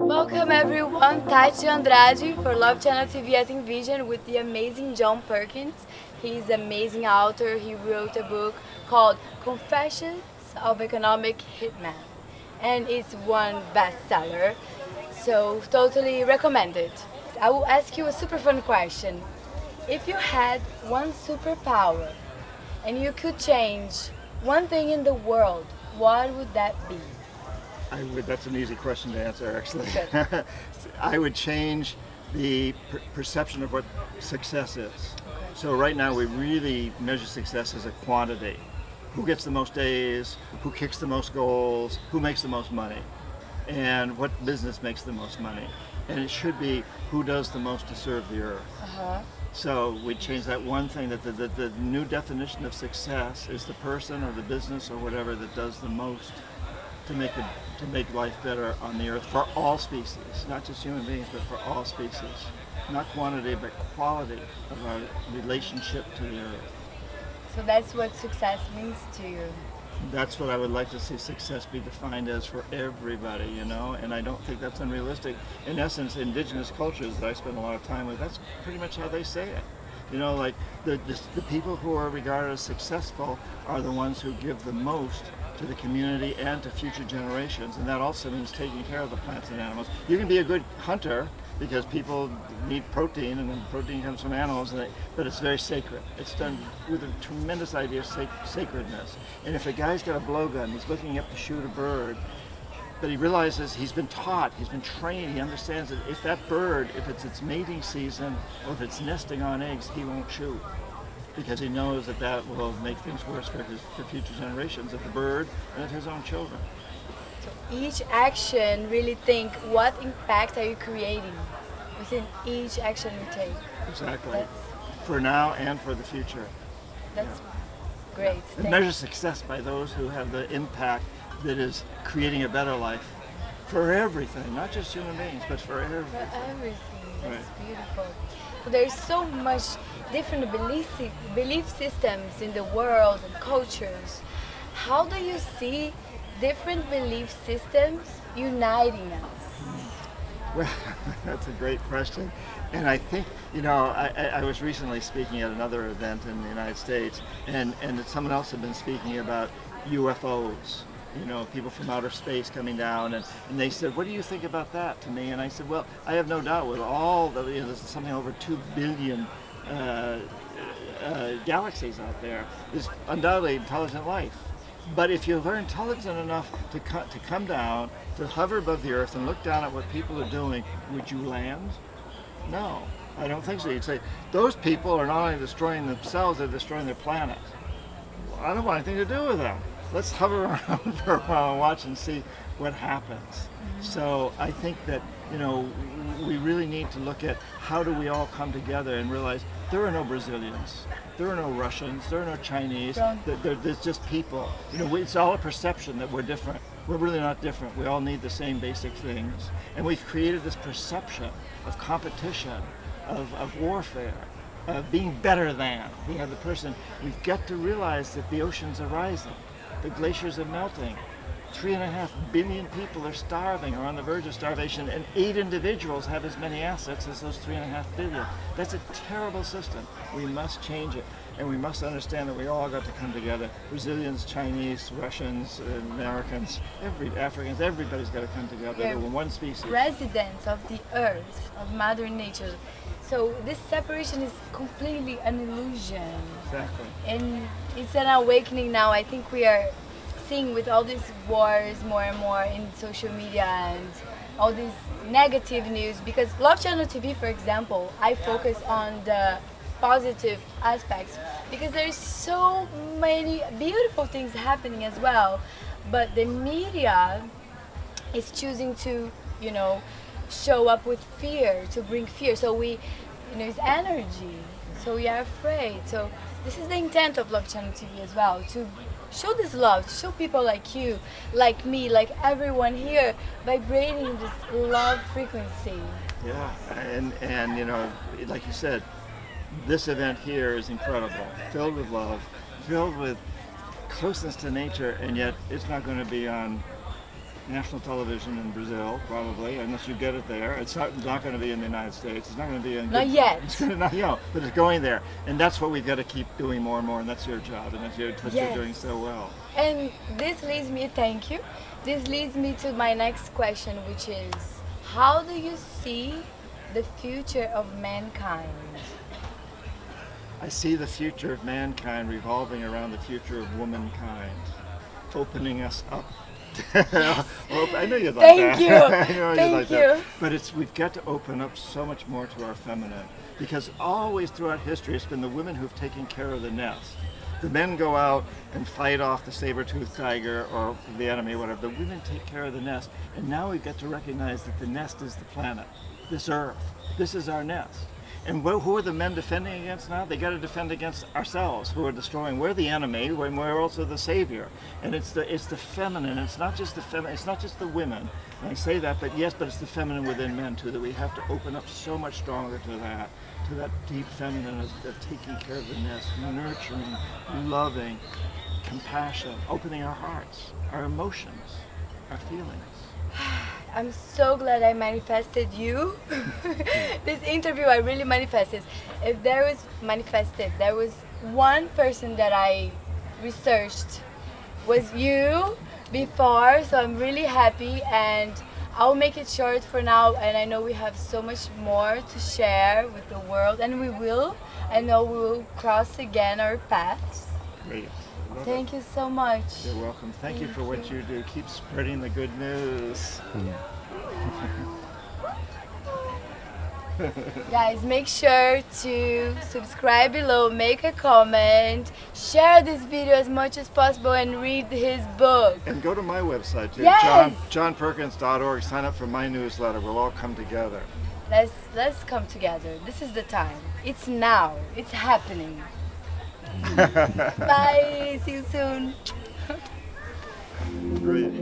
Welcome everyone, Thatja Andrade for Love Channel TV at Envision with the amazing John Perkins. He's an amazing author. He wrote a book called Confessions of Economic Hitman, and it's one bestseller, so totally recommend it. I will ask you a super fun question. If you had one superpower and you could change one thing in the world, what would that be? That's an easy question to answer, actually. I would change the perception of what success is. Okay. So right now we really measure success as a quantity. Who gets the most A's, who kicks the most goals, who makes the most money, and what business makes the most money. And it should be who does the most to serve the earth. So we change that one thing, that the new definition of success is the person or the business or whatever that does the most to make life better on the earth for all species, not just human beings, but for all species. Not quantity, but quality of our relationship to the earth. So that's what success means to you. That's what I would like to see success be defined as for everybody, you know, and I don't think that's unrealistic. In essence, indigenous cultures that I spend a lot of time with, that's pretty much how they say it. You know, like the people who are regarded as successful are the ones who give the most to the community and to future generations, and that also means taking care of the plants and animals. You can be a good hunter because people need protein, and then protein comes from animals, but it's very sacred. It's done with a tremendous idea of sacredness. And if a guy's got a blowgun, he's looking up to shoot a bird, but he realizes he's been taught, he's been trained, he understands that if that bird, if it's its mating season or if it's nesting on eggs, he won't shoot, because he knows that that will make things worse for future generations of the bird and of his own children. So each action, really think what impact are you creating within each action you take. Exactly. For now and for the future. That's great. And measure success by those who have the impact that is creating a better life for everything, not just human beings, but for everything. For everything. That's right. Beautiful. So there's so much different belief systems in the world and cultures. How do you see different belief systems uniting us? Well, that's a great question. And I think, you know, I was recently speaking at another event in the United States, and someone else had been speaking about UFOs. You know, people from outer space coming down, and they said, what do you think about that, to me? And I said, well, I have no doubt with all the, you know, there's something over 2 billion galaxies out there, there's undoubtedly intelligent life. But if you're intelligent enough to come down, to hover above the earth and look down at what people are doing, would you land? No, I don't think so. You'd say, those people are not only destroying themselves, they're destroying their planet. Well, I don't want anything to do with them. Let's hover around for a while and watch and see what happens. So I think that, you know, we really need to look at how do we all come together and realize there are no Brazilians, there are no Russians, there are no Chinese, there's just people. You know, it's all a perception that we're different. We're really not different. We all need the same basic things. And we've created this perception of competition, of warfare, of being better than. We have the person. We've got to realize that the oceans are rising. The glaciers are melting. 3.5 billion people are starving or on the verge of starvation, and 8 individuals have as many assets as those 3.5 billion. That's a terrible system. We must change it, and we must understand that we all got to come together. Brazilians, Chinese, Russians, Americans, Africans, everybody's got to come together. We're one species. Residents of the earth, of Mother Nature. So this separation is completely an illusion. Exactly. And it's an awakening now. I think we are seeing with all these wars more and more in social media and all these negative news, because Love Channel TV, for example, I focus on the positive aspects because there's so many beautiful things happening as well, but the media is choosing to, you know, show up with fear, to bring fear. So we, you know, it's energy, so we are afraid. So this is the intent of Love Channel TV as well, to show this love, to show people like you, like me, like everyone here, vibrating this love frequency. Yeah, and you know, like you said, this event here is incredible, filled with love, filled with closeness to nature, and yet it's not going to be on national television in Brazil, probably, unless you get it there. It's not going to be in the United States. It's not going to be in... Not yet. It's going to not, but it's going there. And that's what we've got to keep doing more and more, and that's your job, and that's what you're doing so well. And this leads me, thank you, this leads me to my next question, which is, how do you see the future of mankind? I see the future of mankind revolving around the future of womankind, opening us up. I know you'd like that. Thank you. I know Thank you'd you. like that. But we've got to open up so much more to our feminine, because always throughout history it's been the women who've taken care of the nest. The men go out and fight off the saber-toothed tiger or the enemy, whatever. The women take care of the nest, and now we've got to recognize that the nest is the planet, this earth. This is our nest. And who are the men defending against now? They got to defend against ourselves, who are destroying. We're the enemy, when we're also the savior. And it's the feminine. It's not just the feminine. It's not just the women. And I say that, but yes, but it's the feminine within men too. That we have to open up so much stronger to that deep feminine of taking care of the nest, nurturing, loving, compassion, opening our hearts, our emotions, our feelings. I'm so glad I manifested you. This interview I really manifested. If there was one person that I researched was you before, so I'm really happy, and I'll make it short for now, and I know we have so much more to share with the world, and we will. I know we will cross again our paths. Great. Thank you so much. You're welcome. Thank you for what you do. Keep spreading the good news. Guys, make sure to subscribe below, make a comment, share this video as much as possible, and read his book. And go to my website too, yes! johnperkins.org. Sign up for my newsletter. We'll all come together. Let's come together. This is the time. It's now. It's happening. Bye. See you soon. Great.